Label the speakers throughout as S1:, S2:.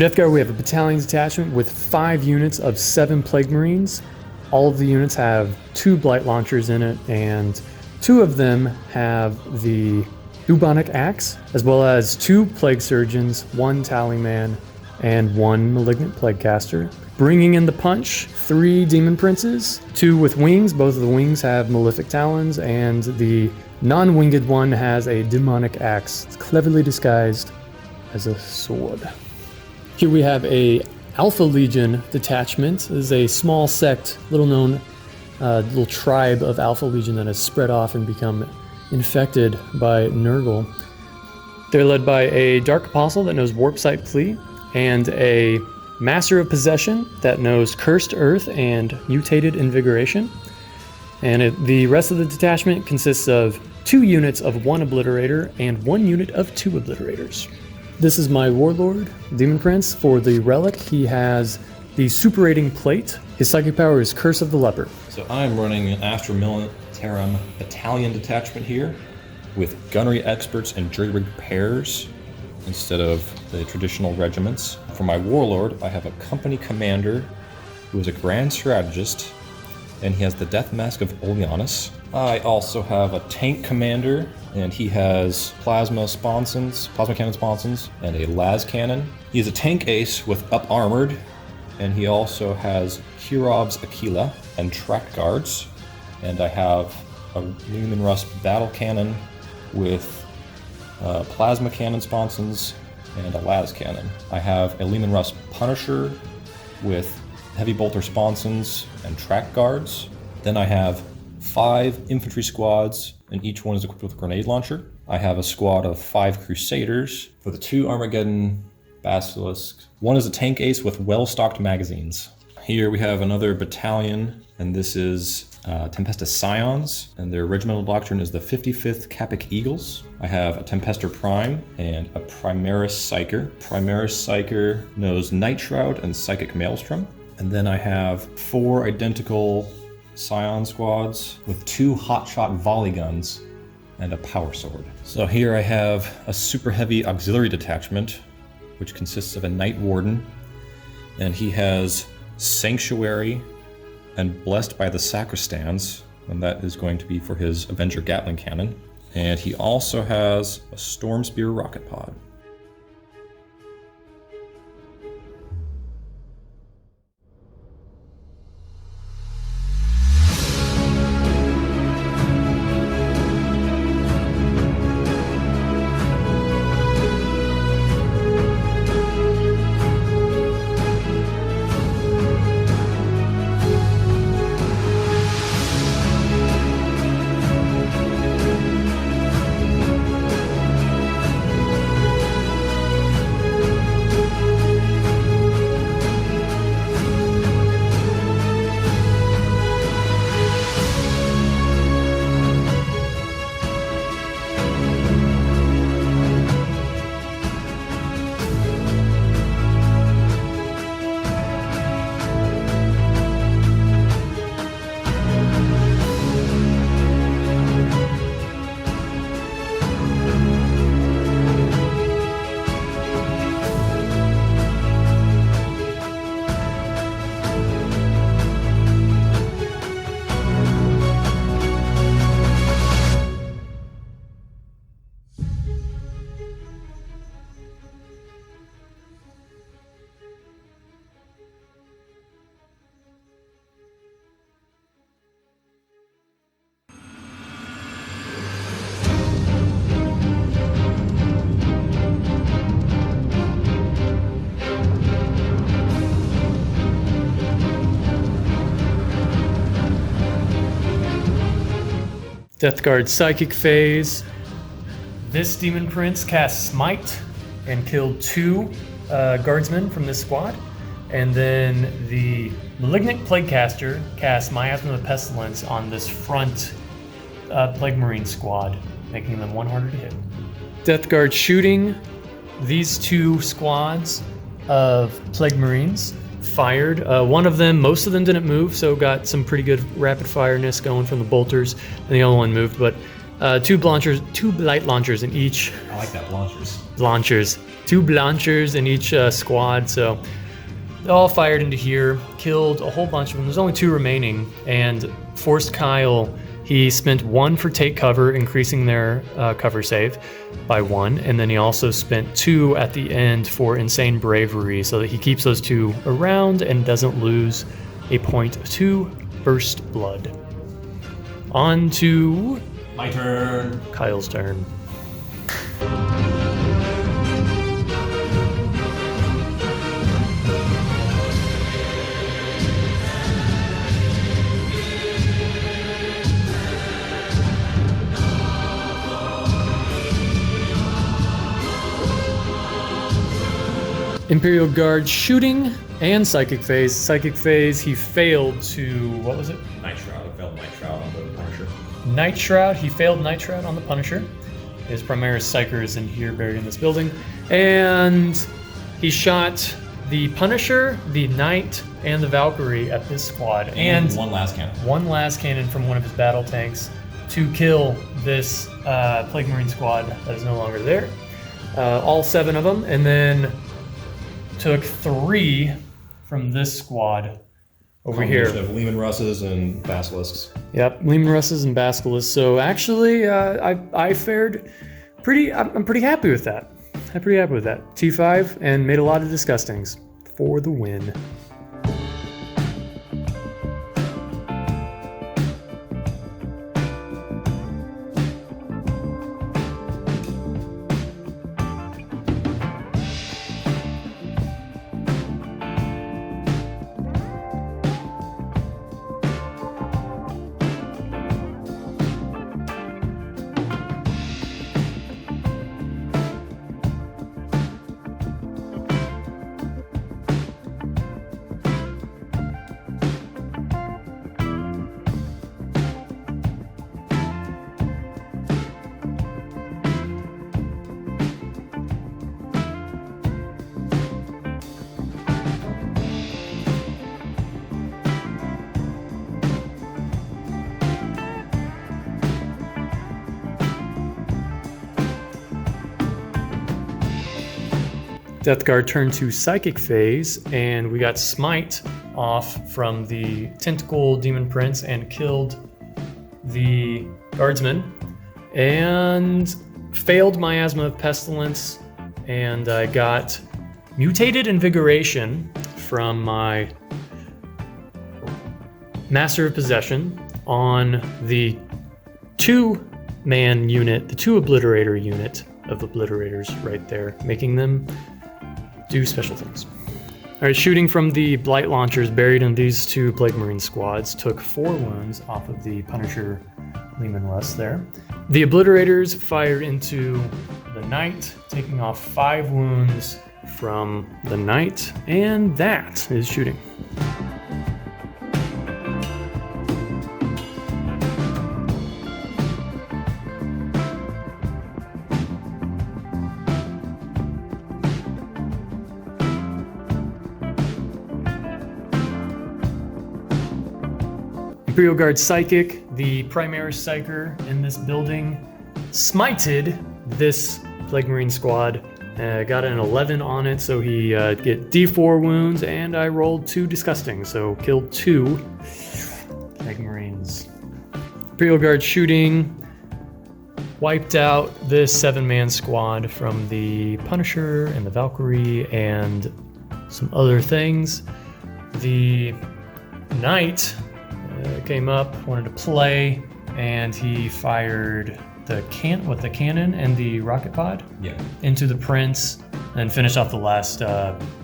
S1: Death Guard, we have a battalion detachment with 5 units of 7 Plague Marines. All of the units have 2 Blight Launchers in it, and 2 of them have the Bubonic Axe, as well as 2 Plague Surgeons, 1 Tallyman, and 1 Malignant Plague Caster. Bringing in the punch, 3 Demon Princes, 2 with wings. Both of the wings have Malefic Talons, and the non-winged one has a Demonic Axe. It's cleverly disguised as a sword. Here we have a Alpha Legion detachment. This is a small sect, little known, little tribe of Alpha Legion that has spread off and become infected by Nurgle. They're led by a Dark Apostle that knows Warp Sight Plea, and a Master of Possession that knows Cursed Earth and Mutated Invigoration. And the rest of the detachment consists of 2 units of 1 Obliterator and 1 unit of 2 Obliterators. This is my Warlord, Demon Prince. For the Relic, he has the Superating Plate. His psychic power is Curse of the Leper.
S2: So I'm running an Astra Militarum Battalion detachment here with gunnery experts and jury-rigged pairs instead of the traditional regiments. For my Warlord, I have a company commander who is a grand strategist, and he has the Death Mask of Oleanus. I also have a tank commander, and he has plasma cannon sponsons, and a las cannon. He is a tank ace with up armored, and he also has Hirov's Aquila and track guards. And I have a Lumen Rust battle cannon with plasma cannon sponsons and a las cannon. I have a Lumen Rust Punisher with heavy bolter sponsons and track guards. Then I have 5 infantry squads, and each one is equipped with a grenade launcher. I have a squad of 5 Crusaders for the 2 Armageddon Basilisks. One is a tank ace with well-stocked magazines. Here we have another battalion, and this is Tempestus Scions, and their regimental doctrine is the 55th Capic Eagles. I have a Tempester Prime and a Primaris Psyker. Primaris Psyker knows Night Shroud and Psychic Maelstrom. And then I have 4 identical Scion squads with 2 hotshot volley guns and a power sword. So here I have a super heavy auxiliary detachment, which consists of a Night Warden, and he has Sanctuary and Blessed by the Sacristans, and that is going to be for his Avenger Gatling cannon. And he also has a Storm Spear rocket pod.
S1: Death Guard Psychic Phase. This Demon Prince casts Smite and killed 2 guardsmen from this squad. And then the Malignant Plague Caster casts Miasma of Pestilence on this front Plague Marine squad, making them 1 harder to hit. Death Guard shooting. These 2 squads of Plague Marines fired. One of them, most of them didn't move, so got some pretty good rapid fireness going from the bolters, and the other one moved, but 2 Blight Launchers in each.
S2: I like that, launchers.
S1: Launchers 2 Blanchers in each squad, so they all fired into here, killed a whole bunch of them. There's only 2 remaining, and forced Kyle. He spent 1 for take cover, increasing their cover save by 1, and then he also spent 2 at the end for insane bravery, so that he keeps those 2 around and doesn't lose a point to First Blood. On to
S2: My turn.
S1: Kyle's turn. Imperial Guard shooting and Psychic Phase. Psychic Phase, he failed to, what was it?
S2: Night Shroud. I failed Night Shroud on the Punisher.
S1: Night Shroud, he failed Night Shroud on the Punisher. His Primaris Psyker is in here, buried in this building. And he shot the Punisher, the Knight, and the Valkyrie at this squad. And
S2: one last cannon.
S1: One last cannon from one of his battle tanks to kill this Plague Marine squad that is no longer there. All 7 of them, and then took 3 from this squad over here.
S2: Of Lehman Russes and Basilisks.
S1: Yep, Lehman Russes and Basilisks. So actually, I fared pretty. I'm pretty happy with that. I'm pretty happy with that. T5 and made a lot of disgustings for the win. Death Guard turned to Psychic Phase, and we got Smite off from the Tentacle Demon Prince and killed the Guardsman, and failed Miasma of Pestilence, and I got Mutated Invigoration from my Master of Possession on the 2-man unit, the 2 Obliterator unit of Obliterators right there, making them do special things. All right, shooting from the Blight Launchers buried in these 2 Plague Marine squads took 4 wounds off of the Punisher Lehman Russ there. The Obliterators fired into the Knight, taking off 5 wounds from the Knight, and that is shooting. Imperial Guard Psychic, the Primaris Psyker in this building, smited this Plague Marine squad. Got an 11 on it, so he get D4 wounds, and I rolled 2 disgusting, so killed 2 Plague Marines. Imperial Guard shooting, wiped out this 7-man squad from the Punisher and the Valkyrie and some other things. The Knight came up, wanted to play, and he fired the cannon and the rocket pod into the Prince, and finished off the last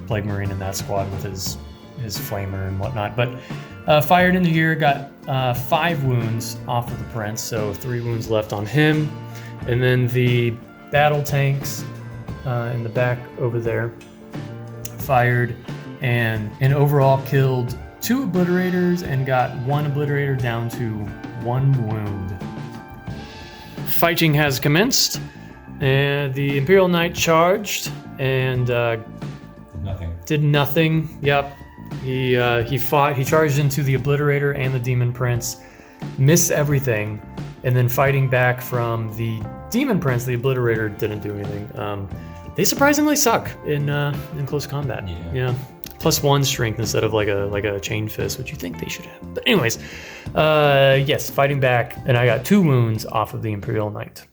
S1: Plague Marine in that squad with his flamer and whatnot. But fired into here, got 5 wounds off of the Prince, so 3 wounds left on him. And then the battle tanks in the back over there fired, and overall killed 2 Obliterators and got 1 Obliterator down to 1 wound. Fighting has commenced, and the Imperial Knight charged and did nothing. Yep, he fought. He charged into the Obliterator and the Demon Prince, missed everything, and then fighting back from the Demon Prince, the Obliterator didn't do anything. they surprisingly suck in close combat. Yeah. +1 strength instead of like a chain fist, which you think they should have. But anyways, yes, fighting back, and I got 2 wounds off of the Imperial Knight.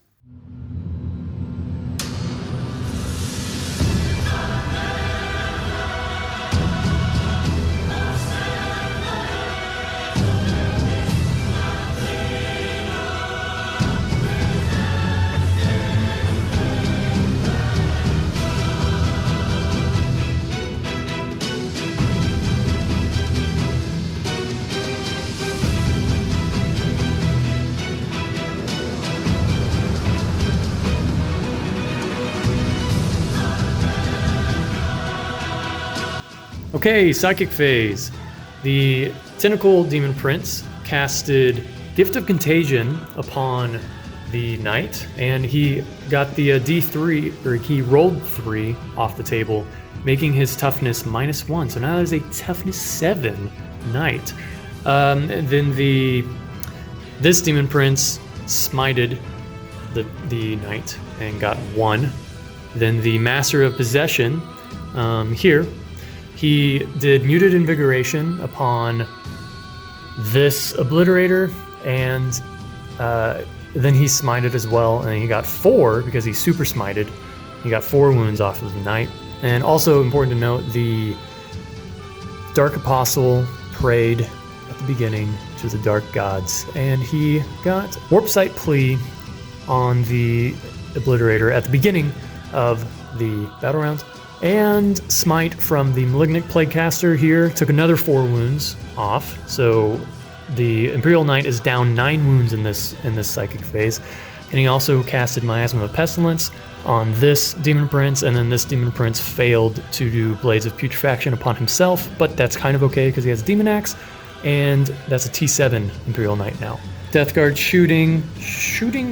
S1: Okay, Psychic Phase. The Tentacle Demon Prince casted Gift of Contagion upon the Knight, and he got the D3, or he rolled 3 off the table, making his toughness -1. So now there's a toughness 7 Knight. And then this Demon Prince smited the Knight and got 1. Then the Master of Possession here, he did Muted Invigoration upon this Obliterator, and then he smited as well, and he got 4 because he super smited. He got 4 wounds off of the Knight. And also important to note, the Dark Apostle prayed at the beginning to the Dark Gods, and he got Warp Sight Plea on the Obliterator at the beginning of the battle round. And Smite from the Malignant Plaguecaster here took another 4 wounds off. So the Imperial Knight is down 9 wounds in this Psychic Phase. And he also casted Miasma of Pestilence on this Demon Prince, and then this Demon Prince failed to do Blades of Putrefaction upon himself, but that's kind of okay because he has Demon Axe, and that's a T7 Imperial Knight now. Death Guard shooting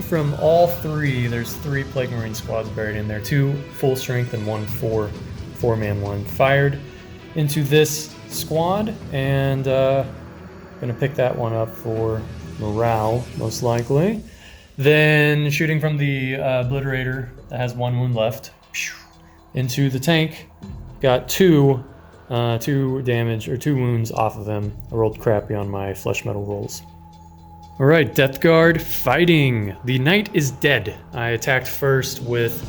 S1: from all 3. There's 3 Plague Marine squads buried in there, 2 full strength and 1 four-man one. Fired into this squad, and gonna pick that one up for morale, most likely. Then shooting from the Obliterator that has 1 wound left into the tank, got 2 damage or 2 wounds off of him. I rolled crappy on my flesh metal rolls. All right, Death Guard fighting. The Knight is dead. I attacked first with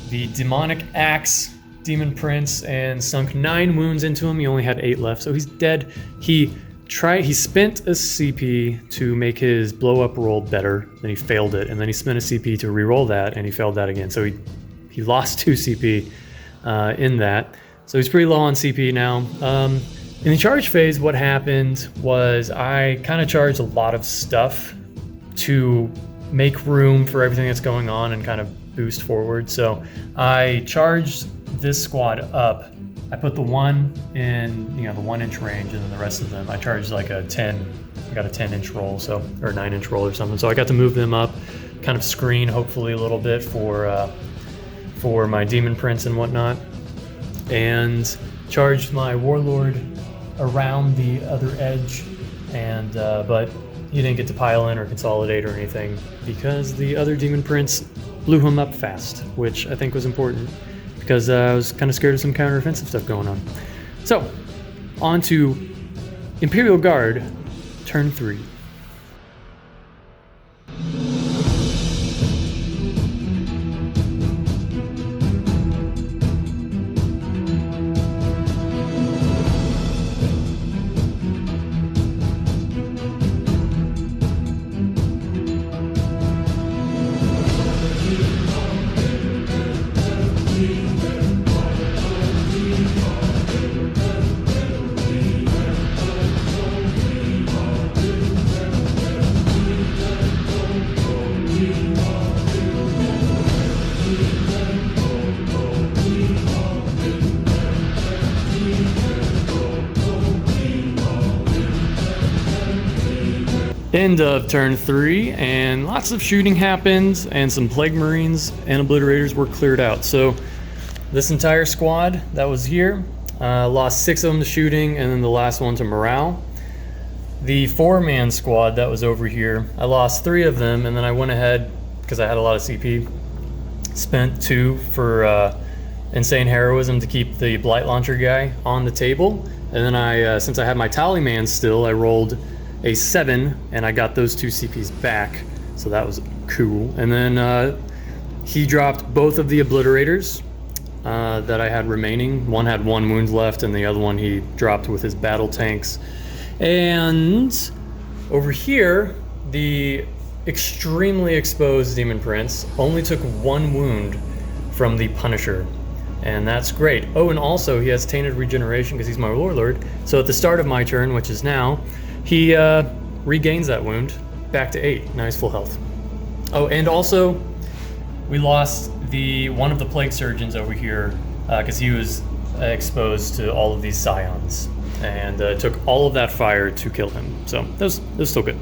S1: the Demonic Axe Demon Prince and sunk 9 wounds into him. He only had 8 left, so he's dead. He spent a CP to make his blow up roll better, then he failed it, and then he spent a CP to re-roll that, and he failed that again. So he lost 2 CP in that. So he's pretty low on CP now. In the charge phase, what happened was I kind of charged a lot of stuff to make room for everything that's going on and kind of boost forward. So I charged this squad up. I put the one in, the 1-inch range, and then the rest of them, I charged like I got a 10-inch roll, or 9-inch roll or something. So I got to move them up, kind of screen hopefully a little bit for my Demon Prince and whatnot, and charged my Warlord around the other edge, and but he didn't get to pile in or consolidate or anything because the other Demon Prince blew him up fast, which I think was important because I was kind of scared of some counteroffensive stuff going on. So, on to Imperial Guard, turn 3. End of turn 3, and lots of shooting happened, and some Plague Marines and Obliterators were cleared out. So this entire squad that was here, lost 6 of them to shooting, and then the last one to morale. The 4-man squad that was over here, I lost 3 of them, and then I went ahead, because I had a lot of CP, spent 2 for insane heroism to keep the blight launcher guy on the table. And then I, since I had my tally man still, I rolled a 7 and I got those 2 CPs back. So that was cool. And then he dropped both of the obliterators that I had remaining. One had 1 wound left and the other one he dropped with his battle tanks. And over here, the extremely exposed Demon Prince only took 1 wound from the Punisher. And that's great. Oh, and also he has Tainted Regeneration because he's my Warlord. So at the start of my turn, which is now, he regains that wound back to 8. Now he's full health. Oh, and also we lost one of the Plague Surgeons over here because he was exposed to all of these Scions. And it took all of that fire to kill him. So that was still good.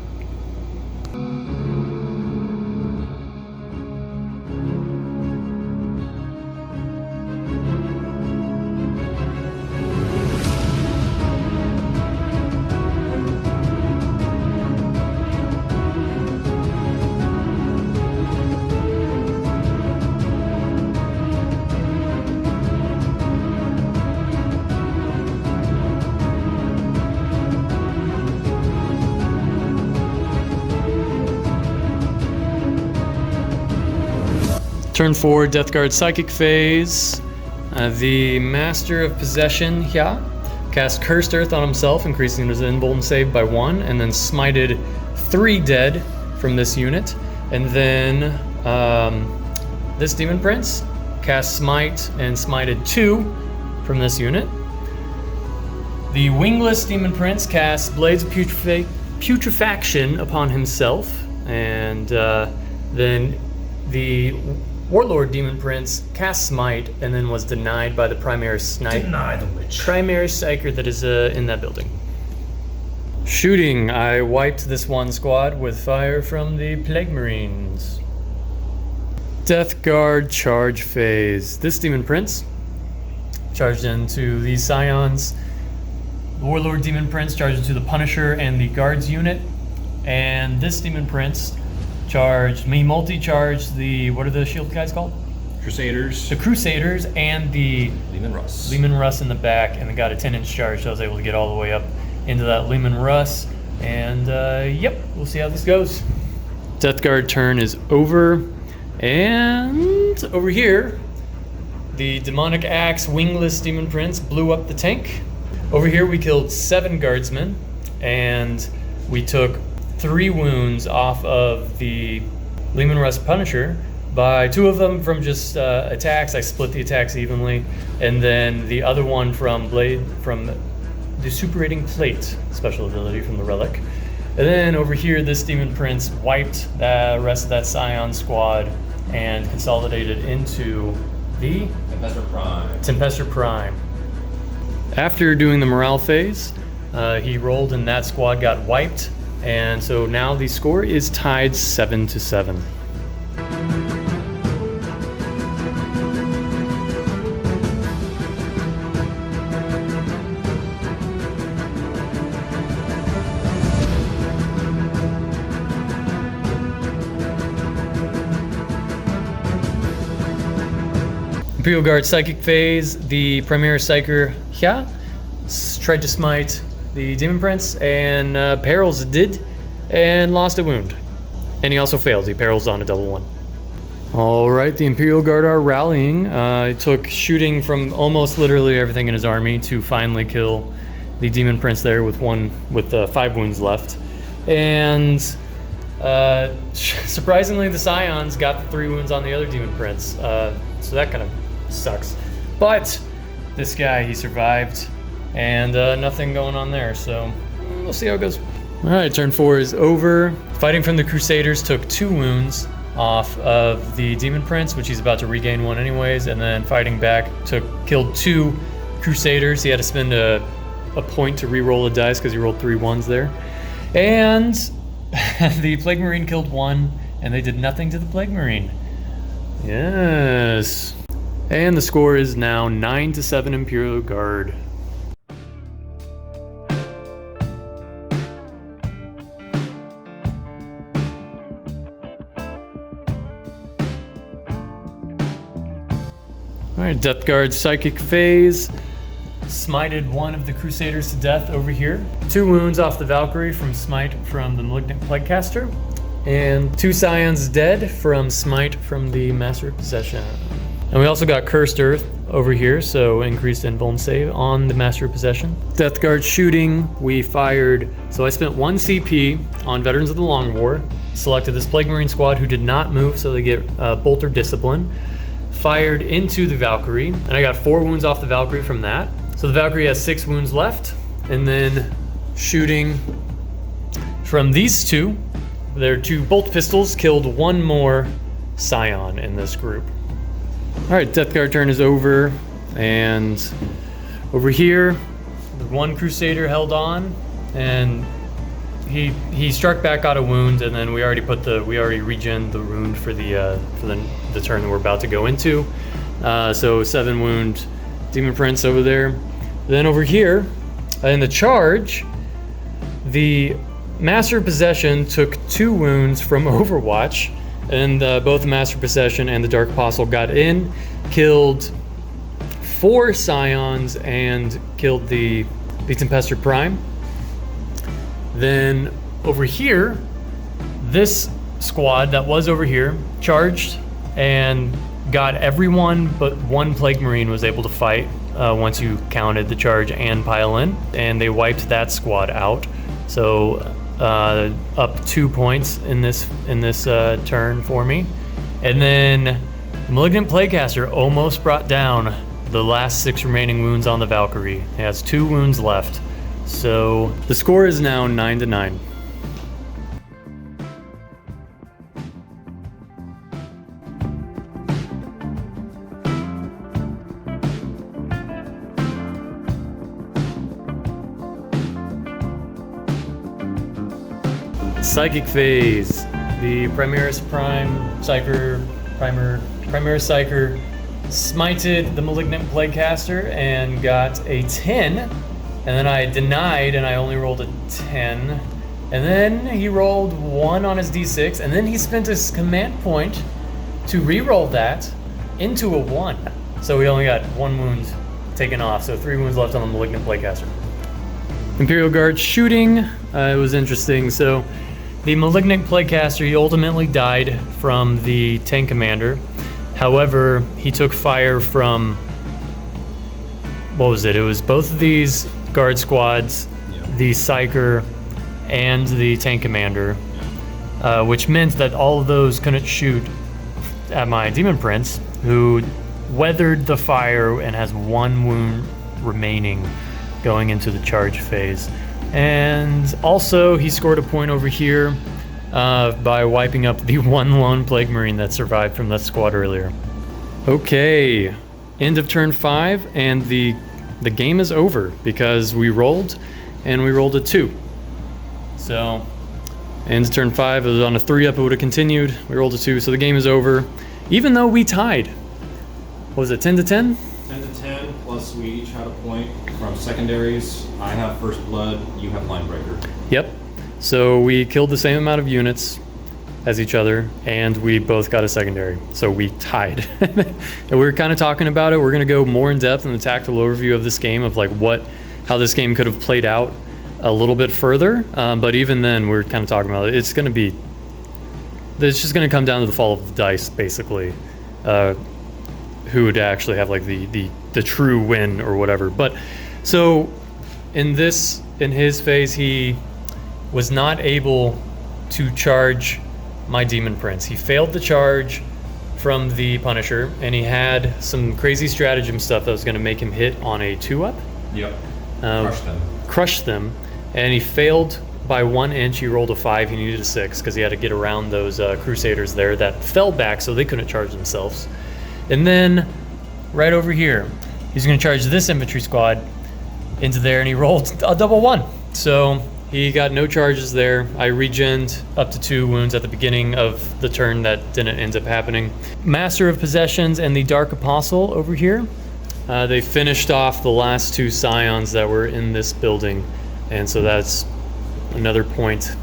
S1: Turn 4, Death Guard Psychic Phase. The Master of Possession here cast Cursed Earth on himself, increasing his Emboldened save by 1, and then smited 3 dead from this unit. And then this Demon Prince cast Smite and smited 2 from this unit. The Wingless Demon Prince casts Blades of Putrefaction upon himself, and then the Warlord Demon Prince cast Smite and then was denied by the primary primary psyker that is in that building. Shooting, I wiped this one squad with fire from the Plague Marines. Death Guard Charge Phase. This Demon Prince charged into the Scions. The Warlord Demon Prince charged into the Punisher and the Guards unit. And this Demon Prince multi-charged the, what are the shield guys called?
S2: Crusaders.
S1: The Crusaders and the
S2: Leman Russ.
S1: Leman Russ in the back, and then got a 10-inch charge, so I was able to get all the way up into that Leman Russ. And yep, we'll see how this goes. Death Guard turn is over. And over here, the Demonic Axe Wingless Demon Prince blew up the tank. Over here we killed 7 guardsmen, and we took 3 wounds off of the Leman Russ Punisher, by 2 of them from just attacks. I split the attacks evenly, and then the other one from the Superating Plate special ability from the Relic. And then over here, this Demon Prince wiped the rest of that Scion squad and consolidated into the Tempestor Prime. After doing the morale phase, he rolled and that squad got wiped. And so now the score is tied 7-7. Imperial Guard Psychic Phase, the Premier Psyker here tried to smite the Demon Prince, and Perils did, and lost a wound. And he also failed. He Perils on a double 1. Alright, the Imperial Guard are rallying. It took shooting from almost literally everything in his army to finally kill the Demon Prince there with 5 wounds left. And surprisingly, the Scions got the 3 wounds on the other Demon Prince. So that kind of sucks. But this guy, he survived. And nothing going on there, so we'll see how it goes. Alright, turn 4 is over. Fighting from the Crusaders took 2 wounds off of the Demon Prince, which he's about to regain 1 anyways, and then fighting back killed 2 Crusaders. He had to spend a point to re-roll a dice because he rolled 3 1s there. And the Plague Marine killed 1, and they did nothing to the Plague Marine. Yes. And the score is now 9-7 Imperial Guard. All right, Death Guard's psychic phase. Smited one of the Crusaders to death over here. 2 wounds off the Valkyrie from smite from the Malignant Plaguecaster. And 2 Scions dead from smite from the Master of Possession. And we also got Cursed Earth over here, so increased invuln save on the Master of Possession. Death Guard shooting, we fired, so I spent 1 CP on Veterans of the Long War, selected this Plague Marine squad who did not move, so they get Bolt or Discipline. Fired into the Valkyrie, and I got 4 wounds off the Valkyrie from that. So the Valkyrie has 6 wounds left, and then shooting from these 2, their 2 bolt pistols killed 1 more Scion in this group. All right, Death Guard turn is over, and over here, the 1 Crusader held on, and he struck back out a wound, and then we already regened the wound for the turn that we're about to go into. So 7 wound Demon Prince over there. Then over here, in the charge, the Master of Possession took 2 wounds from Overwatch, and both the Master of Possession and the Dark Apostle got in, killed 4 Scions, and killed the Tempester Prime. Then over here, this squad that was over here charged and got everyone but 1 Plague Marine was able to fight once you counted the charge and pile in, and they wiped that squad out. So up 2 points in this turn for me. And then Malignant Plaguecaster almost brought down the last 6 remaining wounds on the Valkyrie. He has 2 wounds left. So the score is now 9-9. Psychic phase. The Primaris Prime Psyker Primaris Psyker smited the Malignant Plaguecaster and got a 10. And then I denied, and I only rolled a 10. And then he rolled 1 on his d6, and then he spent his command point to re-roll that into a 1. So we only got 1 wound taken off, so 3 wounds left on the Malignant Plaguecaster. Imperial Guard shooting, it was interesting. So the Malignant Plaguecaster, he ultimately died from the tank commander. However, he took fire from, what was it? It was both of these guard squads, the Psyker, and the tank commander, which meant that all of those couldn't shoot at my Demon Prince, who weathered the fire and has 1 wound remaining going into the charge phase. And also, he scored a point over here by wiping up the 1 lone Plague Marine that survived from that squad earlier. Okay, end of turn 5, and the game is over because we rolled, and we rolled a 2. So, end of turn 5, it was on a 3-up, it would have continued. We rolled a 2, so the game is over. Even though we tied. What was it, 10-10?
S2: 10-10, plus we each had a point from secondaries. I have First Blood, you have Linebreaker.
S1: Yep. So we killed the same amount of units as each other, and we both got a secondary. So we tied. And we were kind of talking about it. We're going to go more in depth in the tactical overview of this game, of like how this game could have played out a little bit further. But even then, we're kind of talking about it. It's just going to come down to the fall of the dice, basically. Who would actually have like the true win or whatever. But so in his phase, he was not able to charge my Demon Prince. He failed the charge from the Punisher, and he had some crazy stratagem stuff that was going to make him hit on a 2-up.
S2: Yep.
S1: Crush them. And he failed by 1 inch. He rolled a 5. He needed a 6 because he had to get around those Crusaders there that fell back so they couldn't charge themselves. And then right over here, he's going to charge this infantry squad into there, and he rolled a double 1. So he got no charges there. I regened up to 2 wounds at the beginning of the turn that didn't end up happening. Master of Possessions and the Dark Apostle over here. They finished off the last 2 Scions that were in this building, and so that's another point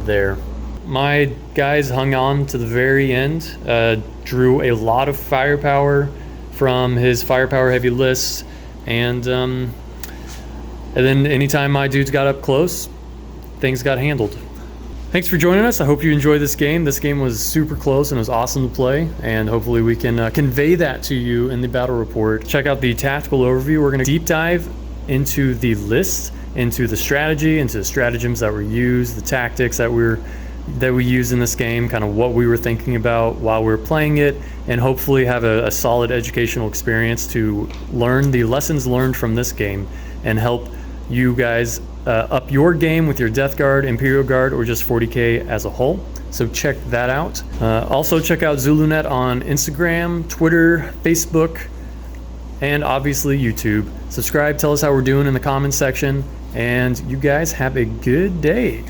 S1: there. My guys hung on to the very end, drew a lot of firepower from his firepower heavy list, and then anytime my dudes got up close, things got handled. Thanks for joining us. I hope you enjoyed this game. This game was super close and it was awesome to play, and hopefully we can convey that to you in the battle report. Check out the tactical overview. We're going to deep dive into the list, into the strategy, into the stratagems that were used, the tactics that we use in this game, kind of what we were thinking about while we were playing it, and hopefully have a solid educational experience to learn the lessons learned from this game and help you guys up your game with your Death Guard, Imperial Guard, or just 40k as a whole. So check that out. Also check out ZuluNet on Instagram, Twitter, Facebook, and obviously YouTube. Subscribe, tell us how we're doing in the comments section, and you guys have a good day.